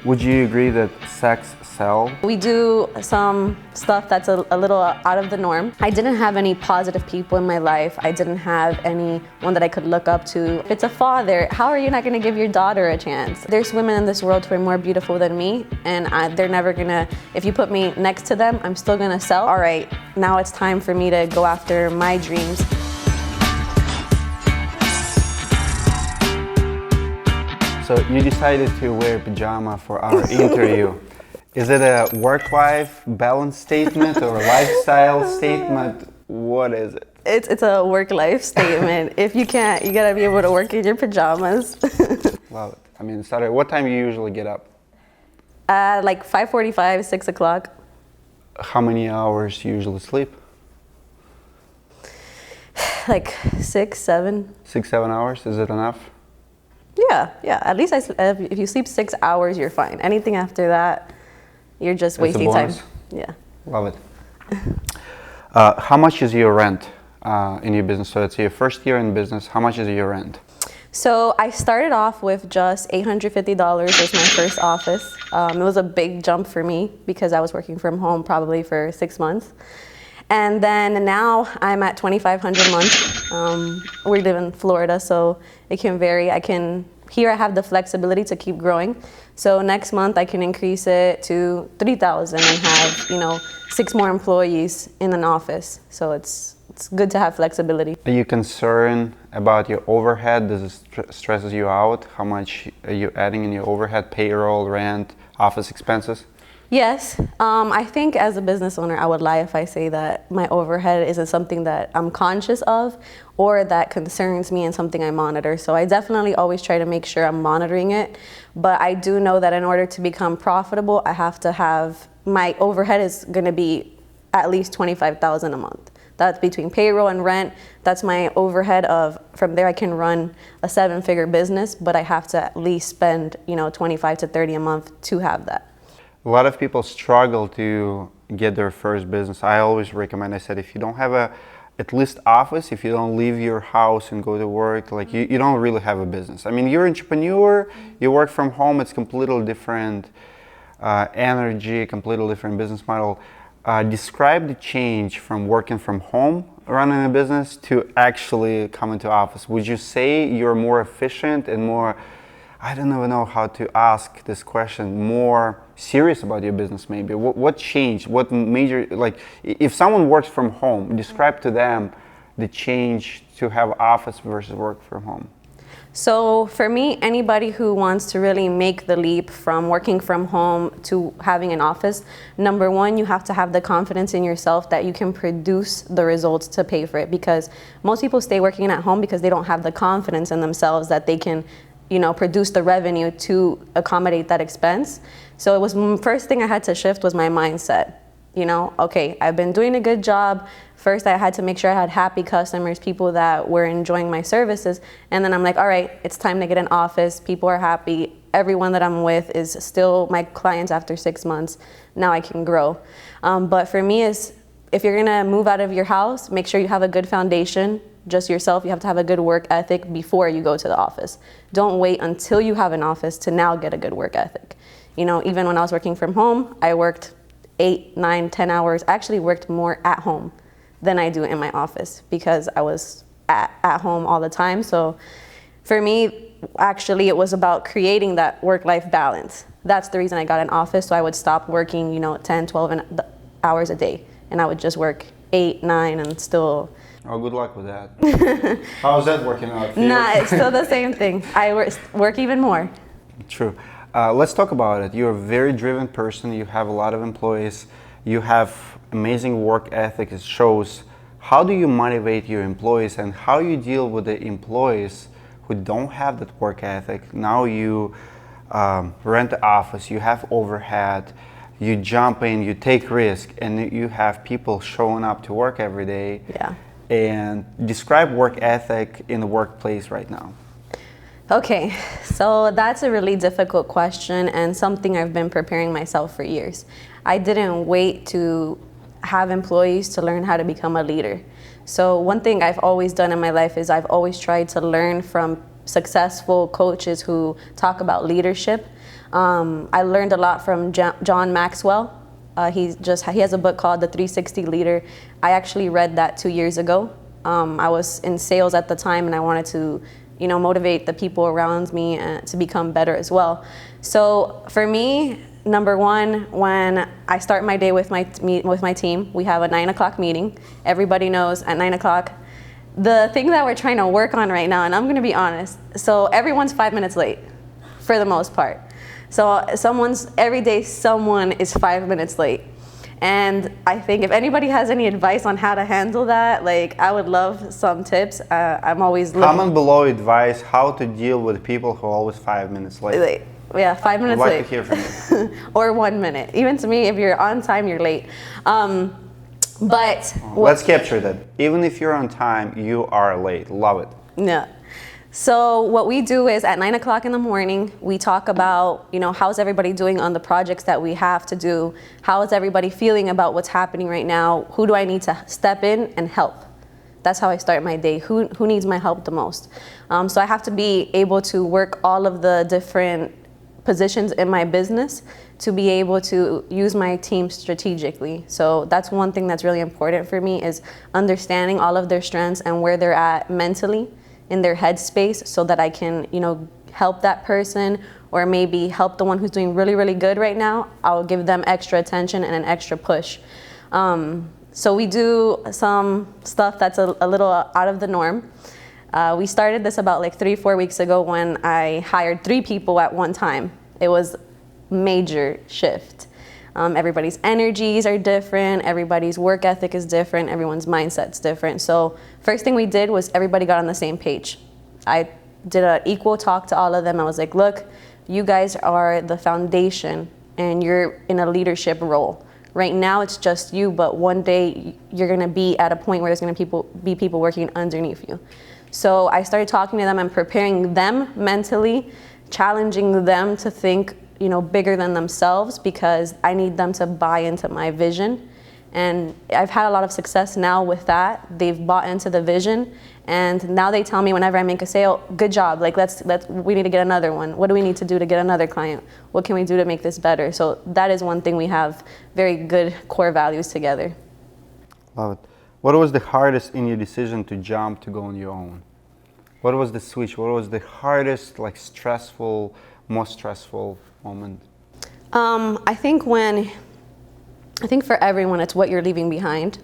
Would you agree that sex sells? We do some stuff that's a little out of the norm. I didn't have any positive people in my life. I didn't have anyone that I could look up to. If it's a father, how are you not gonna give your daughter a chance? There's women in this world who are more beautiful than me, and they're never gonna, if you put me next to them, I'm still gonna sell. All right, now it's time for me to go after my dreams. So you decided to wear pajama for our interview. Is it a work-life balance statement or a lifestyle statement? What is it? It's a work-life statement. If you can't, you gotta be able to work in your pajamas. Love it. I mean, Saturday, what time do you usually get up? Like 5:45, 6 o'clock. How many hours do you usually sleep? Like 6, 7. 6, 7 hours, is it enough? Yeah. At least if you sleep 6 hours, you're fine. Anything after that, you're just wasting time. Yeah. Love it. How much is your rent in your business? So it's your first year in business. How much is your rent? So I started off with just $850 as my first office. It was a big jump for me because I was working from home probably for 6 months. And then now I'm at $2,500 a month. We live in Florida, so it can vary. Here I have the flexibility to keep growing. So next month I can increase it to $3,000 and have, 6 more employees in an office. So it's good to have flexibility. Are you concerned about your overhead? Does it stresses you out? How much are you adding in your overhead, payroll, rent, office expenses? Yes, I think as a business owner, I would lie if I say that my overhead isn't something that I'm conscious of or that concerns me and something I monitor. So I definitely always try to make sure I'm monitoring it. But I do know that in order to become profitable, I have to have, my overhead is gonna be at least $25,000 a month. That's between payroll and rent. That's my overhead from there I can run a 7-figure business, but I have to at least spend, 25 to 30 a month to have that. A lot of people struggle to get their first business. I always recommend, I said, if you don't have at least office, if you don't leave your house and go to work, like you don't really have a business. I mean, you're an entrepreneur, you work from home, it's completely different energy, completely different business model. Describe the change from working from home, running a business, to actually coming to office. Would you say you're more efficient and more, I don't even know how to ask this question, more serious about your business maybe? What changed? What major, like if someone works from home, describe to them the change to have office versus work from home. So for me, anybody who wants to really make the leap from working from home to having an office, number one, you have to have the confidence in yourself that you can produce the results to pay for it, because most people stay working at home because they don't have the confidence in themselves that they can produce the revenue to accommodate that expense. So it was first thing I had to shift was my mindset. Okay, I've been doing a good job. First, I had to make sure I had happy customers, people that were enjoying my services. And then I'm like, all right, it's time to get an office. People are happy. Everyone that I'm with is still my clients after 6 months. Now I can grow. But for me, if you're gonna move out of your house, make sure you have a good foundation. Just yourself, you have to have a good work ethic before you go to the office. Don't wait until you have an office to now get a good work ethic. Even when I was working from home, I worked 8, 9, 10 hours. I actually worked more at home than I do in my office because I was at home all the time. So for me, actually, it was about creating that work-life balance. That's the reason I got an office, so I would stop working, 10, 12 hours a day, and I would just work 8, 9, and still. Oh, good luck with that. How's that working out for you? Nah, it's still the same thing. I work even more. True. Let's talk about it. You're a very driven person. You have a lot of employees. You have amazing work ethic. It shows. How do you motivate your employees, and how you deal with the employees who don't have that work ethic? Now you rent the office, you have overhead, you jump in, you take risk, and you have people showing up to work every day. Yeah. And describe work ethic in the workplace right now. Okay, so that's a really difficult question and something I've been preparing myself for years. I didn't wait to have employees to learn how to become a leader. So one thing I've always done in my life is I've always tried to learn from successful coaches who talk about leadership. I learned a lot from John Maxwell. He has a book called The 360 Leader. I actually read that 2 years ago. I was in sales at the time, and I wanted to, motivate the people around me to become better as well. So for me, number one, when I start my day with my team, we have a 9 o'clock meeting. Everybody knows at 9 o'clock. The thing that we're trying to work on right now, and I'm going to be honest, so everyone's 5 minutes late for the most part. So every day someone is 5 minutes late. And I think if anybody has any advice on how to handle that, I would love some tips. I'm always looking. Comment below advice how to deal with people who are always 5 minutes late. Yeah, 5 minutes late. I'd like to hear from you. Or 1 minute. Even to me, if you're on time, you're late. But let's capture that. Even if you're on time, you are late. Love it. Yeah. So what we do is at 9 o'clock in the morning, we talk about, how's everybody doing on the projects that we have to do? How is everybody feeling about what's happening right now? Who do I need to step in and help? That's how I start my day. Who needs my help the most? So I have to be able to work all of the different positions in my business to be able to use my team strategically. So that's one thing that's really important for me, is understanding all of their strengths and where they're at mentally in their headspace, so that I can, help that person, or maybe help the one who's doing really, really good right now. I'll give them extra attention and an extra push. So we do some stuff that's a little out of the norm. We started this about 3-4 weeks ago when I hired 3 people at one time. It was major shift. Everybody's energies are different, everybody's work ethic is different, everyone's mindset's different. So first thing we did was everybody got on the same page. I did an equal talk to all of them. I was like, look, you guys are the foundation and you're in a leadership role. Right now it's just you, but one day you're gonna be at a point where there's gonna be people working underneath you. So I started talking to them and preparing them mentally, challenging them to think bigger than themselves, because I need them to buy into my vision. And I've had a lot of success now with that. They've bought into the vision, and now they tell me whenever I make a sale, good job, we need to get another one. What do we need to do to get another client? What can we do to make this better? So that is one thing we have very good core values together. Love it. What was the hardest in your decision to jump to go on your own? What was the switch? What was the hardest, most stressful moment? I think for everyone, it's what you're leaving behind.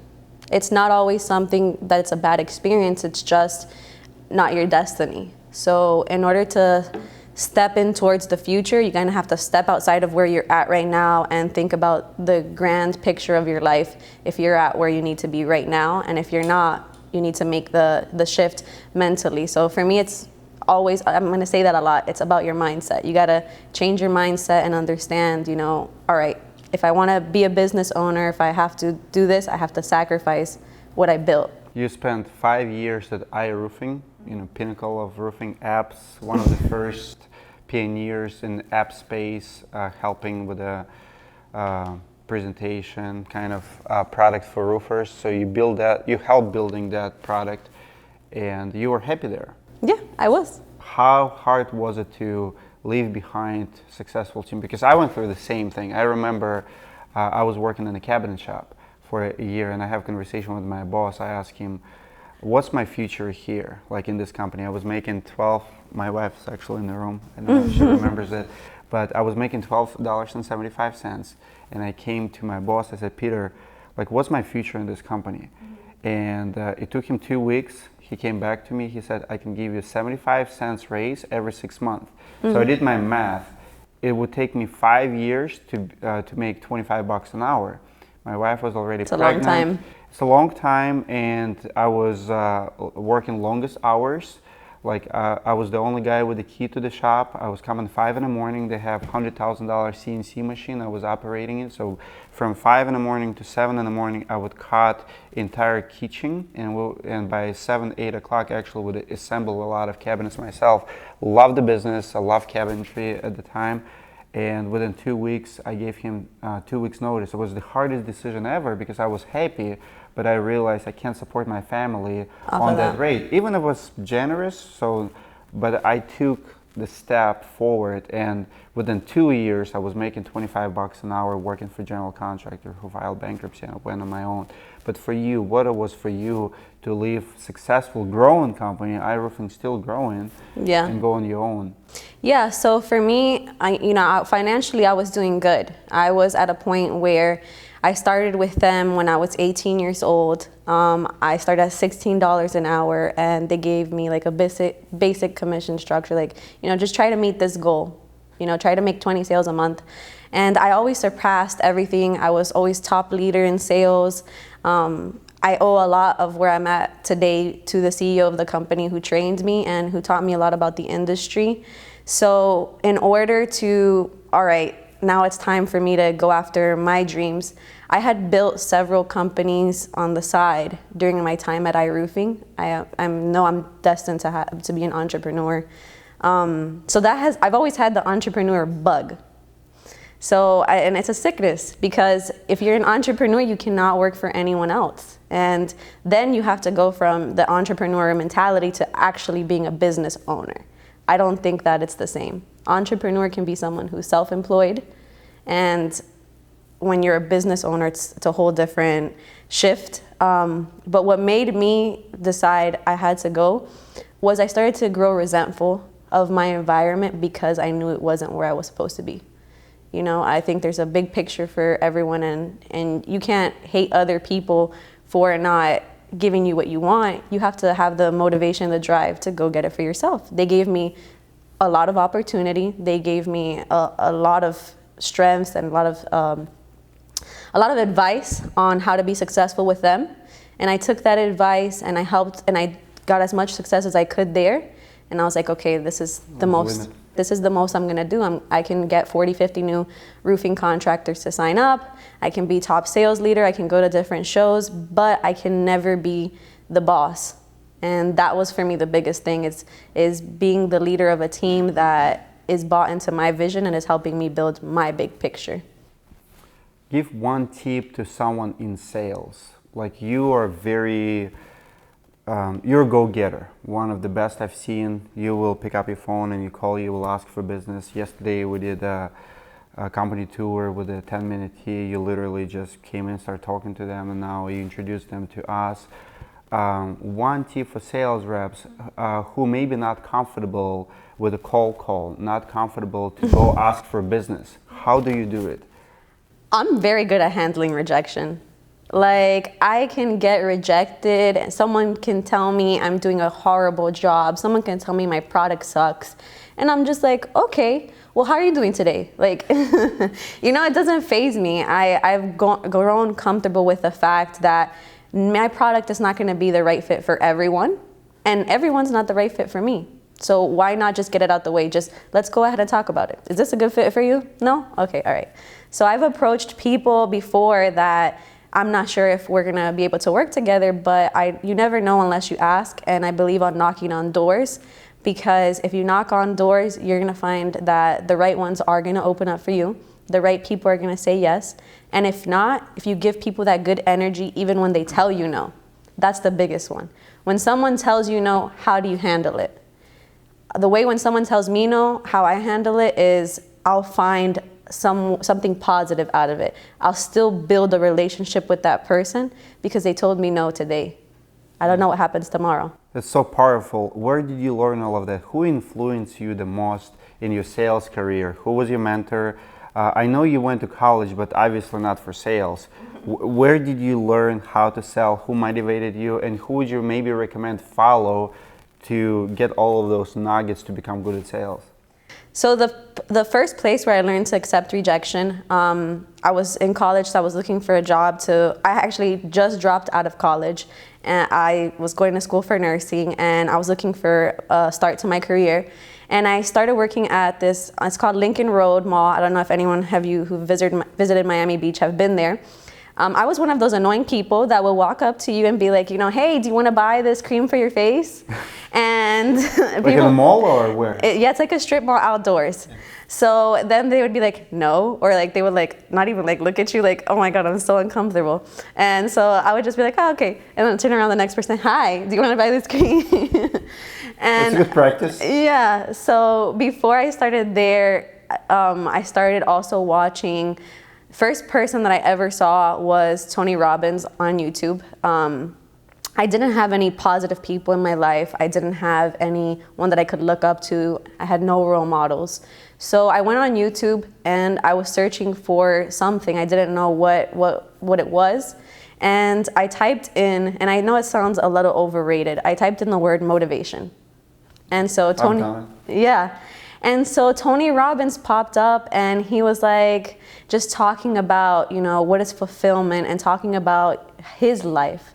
It's not always something that it's a bad experience. It's just not your destiny. So in order to step in towards the future, you're gonna have to step outside of where you're at right now and think about the grand picture of your life. If you're at where you need to be right now, and if you're not, you need to make the shift mentally. So for me, it's always, I'm going to say that a lot, it's about your mindset. You got to change your mindset and understand, all right, if I want to be a business owner, if I have to do this, I have to sacrifice what I built. You spent 5 years at iRoofing, pinnacle of roofing apps, one of the first pioneers in app space, helping with a presentation kind of product for roofers. So you helped building that product, and you were happy there. Yeah, I was. How hard was it to leave behind successful team? Because I went through the same thing. I remember I was working in a cabinet shop for a year, and I have a conversation with my boss. I asked him, what's my future here, in this company? I was making my wife's actually in the room, I don't know if she remembers it, but I was making $12.75, and I came to my boss, I said, Peter, what's my future in this company? And it took him 2 weeks. He came back to me, he said, I can give you 75 cents raise every 6 months. So I did my math. It would take me 5 years to make $25 an hour. My wife was already pregnant. It's a long time. It's a long time, and I was working longest hours. I was the only guy with the key to the shop. I was coming 5 in the morning. They have $100,000 CNC machine. I was operating it. So from 5 in the morning to 7 in the morning, I would cut entire kitchen, and by 7, 8 o'clock, actually would assemble a lot of cabinets myself. Loved the business. I loved cabinetry at the time. And within 2 weeks, I gave him 2 weeks notice. It was the hardest decision ever because I was happy, but I realized I can't support my family on that rate. Even if it was generous, but I took the step forward, and within 2 years I was making $25 an hour working for general contractor who filed bankruptcy, and I went on my own. But for you, what it was for you to leave successful growing company, iRoofing still growing, and go on your own? Yeah, so for me, financially I was doing good. I was at a point where I started with them when I was 18 years old. I started at $16 an hour, and they gave me like a basic commission structure, like, just try to meet this goal, try to make 20 sales a month. And I always surpassed everything. I was always top leader in sales. I owe a lot of where I'm at today to the CEO of the company who trained me and who taught me a lot about the industry. So in order to, all right, now it's time for me to go after my dreams. I had built several companies on the side during my time at iRoofing. I know I'm destined to be an entrepreneur. So I've always had the entrepreneur bug. So, and it's a sickness, because if you're an entrepreneur, you cannot work for anyone else. And then you have to go from the entrepreneur mentality to actually being a business owner. I don't think that it's the same. Entrepreneur can be someone who's self-employed, and when you're a business owner, it's a whole different shift. But what made me decide I had to go was I started to grow resentful of my environment because I knew it wasn't where I was supposed to be. I think there's a big picture for everyone, and you can't hate other people for not giving you what you want. You have to have the motivation, the drive to go get it for yourself. They gave me a lot of opportunity. They gave me a lot of strengths and a lot of advice on how to be successful with them. And I took that advice and I helped, and I got as much success as I could there. And I was like, okay, this is the most I'm gonna do. I can get 40, 50 new roofing contractors to sign up. I can be top sales leader. I can go to different shows, but I can never be the boss. And that was for me the biggest thing, is being the leader of a team that is bought into my vision and is helping me build my big picture. Give one tip to someone in sales. Like, you are you're a go-getter, one of the best I've seen. You will pick up your phone and you will ask for business. Yesterday we did a company tour with a 10-minute key. You literally just came in, started talking to them, and now you introduced them to us. One tip for sales reps who may be not comfortable with a cold call, not comfortable to go ask for business. How do you do it? I'm very good at handling rejection. Like, I can get rejected, and someone can tell me I'm doing a horrible job. Someone can tell me my product sucks. And I'm just like, okay, well, how are you doing today? Like, it doesn't faze me. I've grown comfortable with the fact that my product is not gonna be the right fit for everyone, and everyone's not the right fit for me. So why not just get it out the way? Just let's go ahead and talk about it. Is this a good fit for you? No? Okay, all right. So I've approached people before that I'm not sure if we're gonna be able to work together, but you never know unless you ask, and I believe on knocking on doors, because if you knock on doors, you're gonna find that the right ones are gonna open up for you. The right people are gonna say yes, and if not, if you give people that good energy even when they tell you no, that's the biggest one. When someone tells you no, how do you handle it? The way when someone tells me no, how I handle it is I'll find something positive out of it. I'll still build a relationship with that person because they told me no today. I don't know what happens tomorrow. That's so powerful. Where did you learn all of that? Who influenced you the most in your sales career? Who was your mentor? I know you went to college, but obviously not for sales. Where did you learn how to sell? Who motivated you? And who would you maybe recommend follow to get all of those nuggets to become good at sales? So the first place where I learned to accept rejection, I was in college, so I was looking for a job I actually just dropped out of college, and I was going to school for nursing, and I was looking for a start to my career. And I started working at this, it's called Lincoln Road Mall. I don't know if anyone who visited Miami Beach have been there. I was one of those annoying people that will walk up to you and be like, hey, do you want to buy this cream for your face? And like in a mall or where? Yeah, it's like a strip mall outdoors. Yeah. So then they would be like, no, or like they would like not even like look at you like, oh my God, I'm so uncomfortable. And so I would just be like, oh, okay. And then turn around the next person, hi, do you want to buy this cream? And it's a good practice. Yeah, so before I started there, I started also watching. First person that I ever saw was Tony Robbins on YouTube. I didn't have any positive people in my life. I didn't have anyone that I could look up to. I had no role models. So I went on YouTube and I was searching for something. I didn't know what it was. And I typed in, and I know it sounds a little overrated, I typed in the word motivation. And so Tony, yeah. And so Tony Robbins popped up and he was like just talking about, what is fulfillment and talking about his life.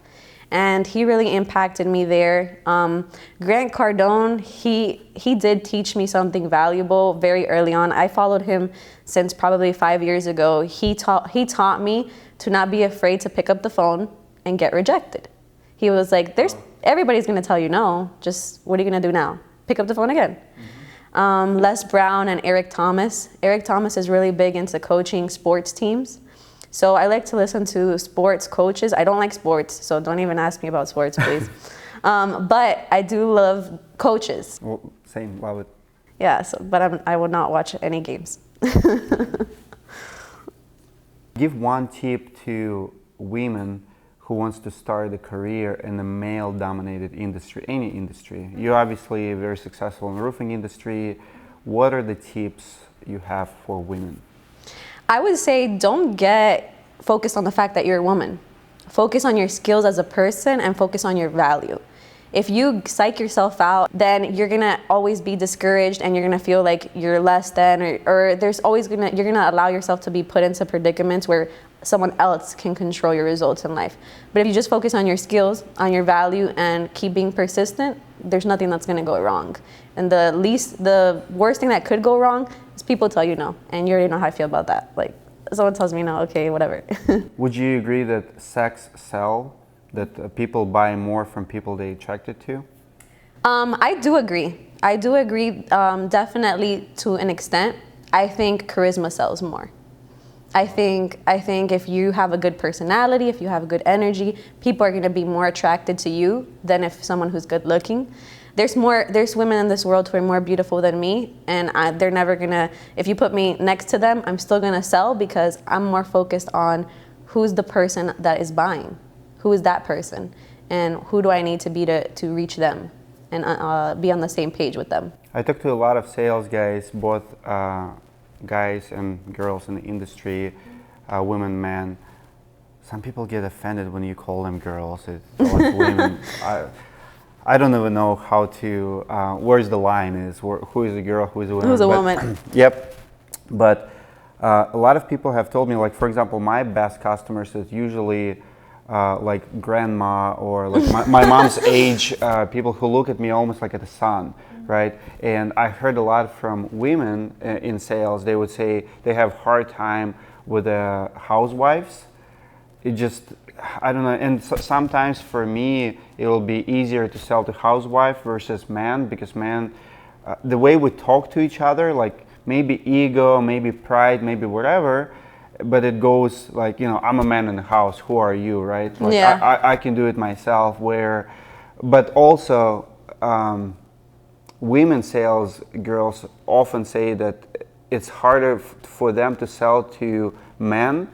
And he really impacted me there. Grant Cardone, he did teach me something valuable very early on. I followed him since probably 5 years ago. He taught me to not be afraid to pick up the phone and get rejected. He was like, everybody's gonna tell you no, just what are you gonna do now? Pick up the phone again. Mm-hmm. Les Brown and Eric Thomas. Eric Thomas is really big into coaching sports teams. So I like to listen to sports coaches. I don't like sports, so don't even ask me about sports, please. But I do love coaches. Well, same, love it. Yeah, but I would not watch any games. Give one tip to women who wants to start a career in a male-dominated industry, any industry. You're obviously very successful in the roofing industry. What are the tips you have for women? I would say don't get focused on the fact that you're a woman. Focus on your skills as a person and focus on your value. If you psych yourself out, then you're gonna always be discouraged and you're gonna feel like you're less than, or you're gonna allow yourself to be put into predicaments where someone else can control your results in life. But if you just focus on your skills, on your value, and keep being persistent, there's nothing that's gonna go wrong. And the worst thing that could go wrong is people tell you no, and you already know how I feel about that. Like, someone tells me no, okay, whatever. Would you agree that sex sells? That people buy more from people they attracted to? I do agree. Definitely to an extent. I think charisma sells more. I think if you have a good personality, if you have a good energy, people are going to be more attracted to you than if someone who's good looking. There's women in this world who are more beautiful than me, and they're never gonna, if you put me next to them, I'm still gonna sell because I'm more focused on who's the person that is buying. Who is that person? And who do I need to be to reach them and be on the same page with them? I talk to a lot of sales guys, both guys and girls in the industry, women, men. Some people get offended when you call them girls. It's like women. I don't even know how to, where's the line is, who is a girl, who is a woman. Who's a woman. Yep, but a lot of people have told me, like for example, my best customers is usually like grandma or like my mom's age, people who look at me almost like at a son, right? And I heard a lot from women in sales. They would say they have hard time with the housewives. It just, I don't know, and sometimes for me it will be easier to sell to housewife versus man, because man, the way we talk to each other, like maybe ego, maybe pride, maybe whatever, but it goes like, I'm a man in the house, who are you, right? Like, yeah. I can do it myself. But also women sales girls often say that it's harder for them to sell to men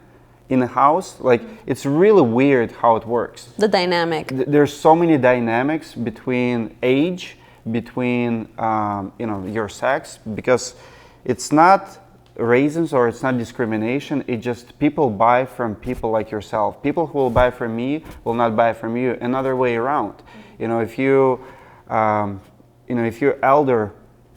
in a house. Like, it's really weird how it works. The dynamic. There's so many dynamics between age, between your sex, because it's not reasons or it's not discrimination. It just people buy from people like yourself. People who will buy from me will not buy from you. Another way around. If you're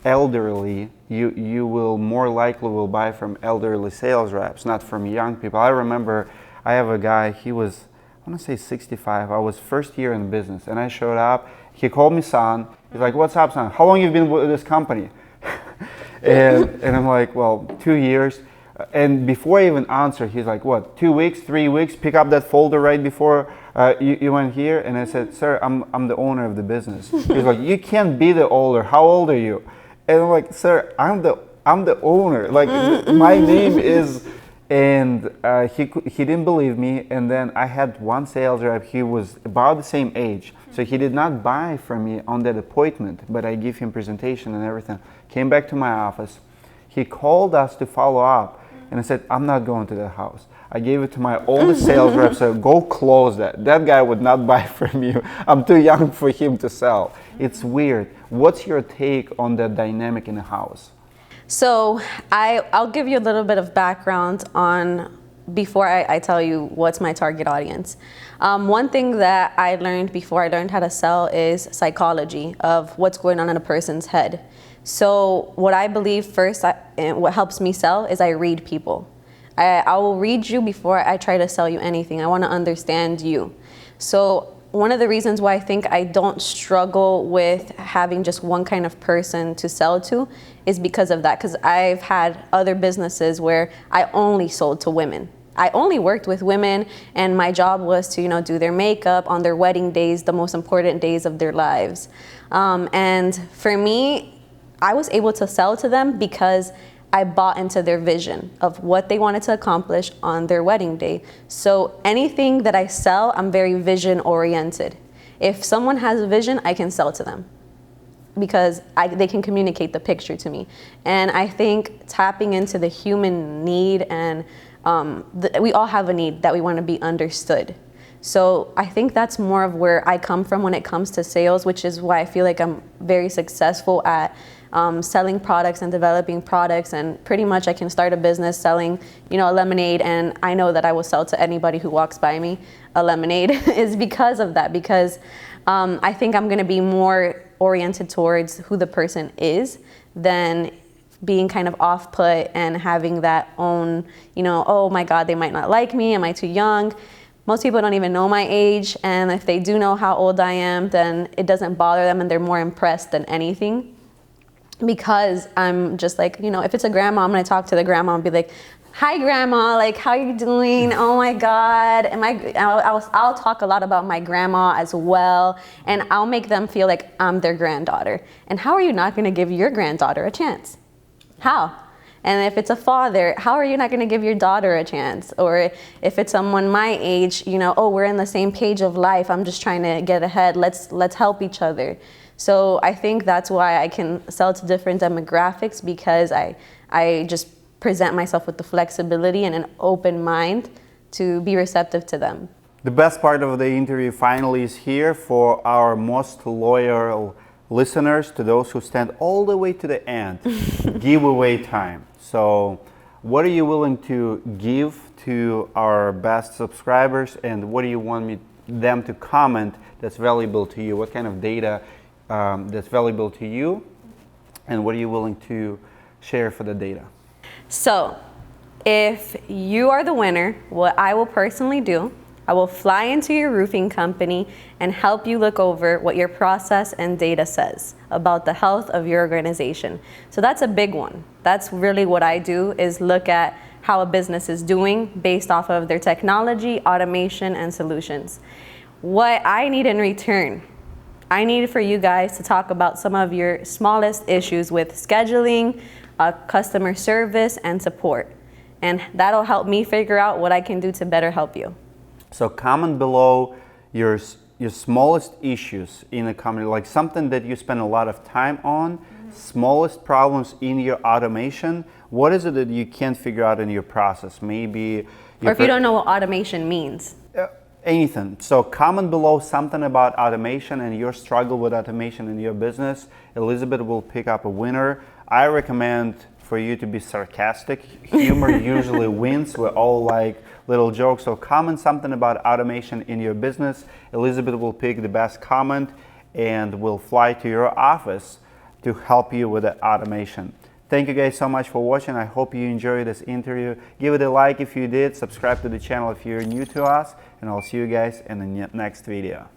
elderly, you will more likely will buy from elderly sales reps, not from young people. I remember I have a guy, he was, I want to say 65. I was first year in business and I showed up. He called me son. He's like, what's up, son? How long you been with this company? and I'm like, well, 2 years. And before I even answer, he's like, what, 2 weeks, 3 weeks, pick up that folder right before you went here? And I said, sir, I'm the owner of the business. He's like, you can't be the owner. How old are you? And I'm like, sir, I'm the owner. Like, my name is, and he didn't believe me. And then I had one sales rep, he was about the same age. So he did not buy from me on that appointment, but I gave him presentation and everything. Came back to my office. He called us to follow up. And I said, I'm not going to that house. I gave it to my oldest sales rep, said, go close that. That guy would not buy from you. I'm too young for him to sell. It's weird. What's your take on that dynamic in a house? So I'll give you a little bit of background on, before I tell you what's my target audience. One thing that I learned before I learned how to sell is psychology of what's going on in a person's head. So what I believe first, and what helps me sell, is I read people. I will read you before I try to sell you anything. I want to understand you. So one of the reasons why I think I don't struggle with having just one kind of person to sell to is because of that. Because I've had other businesses where I only sold to women. I only worked with women, and my job was to, do their makeup on their wedding days, the most important days of their lives. And for me, I was able to sell to them because I bought into their vision of what they wanted to accomplish on their wedding day. So anything that I sell, I'm very vision oriented. If someone has a vision, I can sell to them because they can communicate the picture to me. And I think tapping into the human need, and we all have a need that we want to be understood. So I think that's more of where I come from when it comes to sales, which is why I feel like I'm very successful at selling products and developing products, and pretty much I can start a business selling, a lemonade, and I know that I will sell to anybody who walks by me a lemonade is because of that, because I think I'm going to be more oriented towards who the person is than being kind of off-put and having that own, oh my God, they might not like me, am I too young? Most people don't even know my age, and if they do know how old I am, then it doesn't bother them, and they're more impressed than anything. Because I'm just like, if it's a grandma, I'm gonna talk to the grandma and be like, hi grandma, like, how you doing? Oh my God. And I'll talk a lot about my grandma as well, and I'll make them feel like I'm their granddaughter. And how are you not gonna give your granddaughter a chance? How? And if it's a father, how are you not gonna give your daughter a chance? Or if it's someone my age, oh, we're in the same page of life, I'm just trying to get ahead, let's help each other. So I think that's why I can sell to different demographics, because I just present myself with the flexibility and an open mind to be receptive to them. The best part of the interview finally is here for our most loyal listeners, to those who stand all the way to the end. Giveaway time. So what are you willing to give to our best subscribers, and what do you want them to comment that's valuable to you? What kind of data that's valuable to you, and what are you willing to share for the data? So if you are the winner, what I will personally do, I will fly into your roofing company and help you look over what your process and data says about the health of your organization. So that's a big one. That's really what I do, is look at how a business is doing based off of their technology, automation, and solutions. What I need in return, I need for you guys to talk about some of your smallest issues with scheduling, customer service, and support. And that'll help me figure out what I can do to better help you. So comment below your smallest issues in a company, like something that you spend a lot of time on, smallest problems in your automation. What is it that you can't figure out in your process? Maybe, or if you don't know what automation means. Anything. So comment below something about automation and your struggle with automation in your business. Elizabeth will pick up a winner. I recommend for you to be sarcastic. Humor usually wins. We all like little jokes. So comment something about automation in your business. Elizabeth will pick the best comment and will fly to your office to help you with the automation. Thank you guys so much for watching. I hope you enjoyed this interview. Give it a like if you did. Subscribe to the channel if you're new to us. And I'll see you guys in the next video.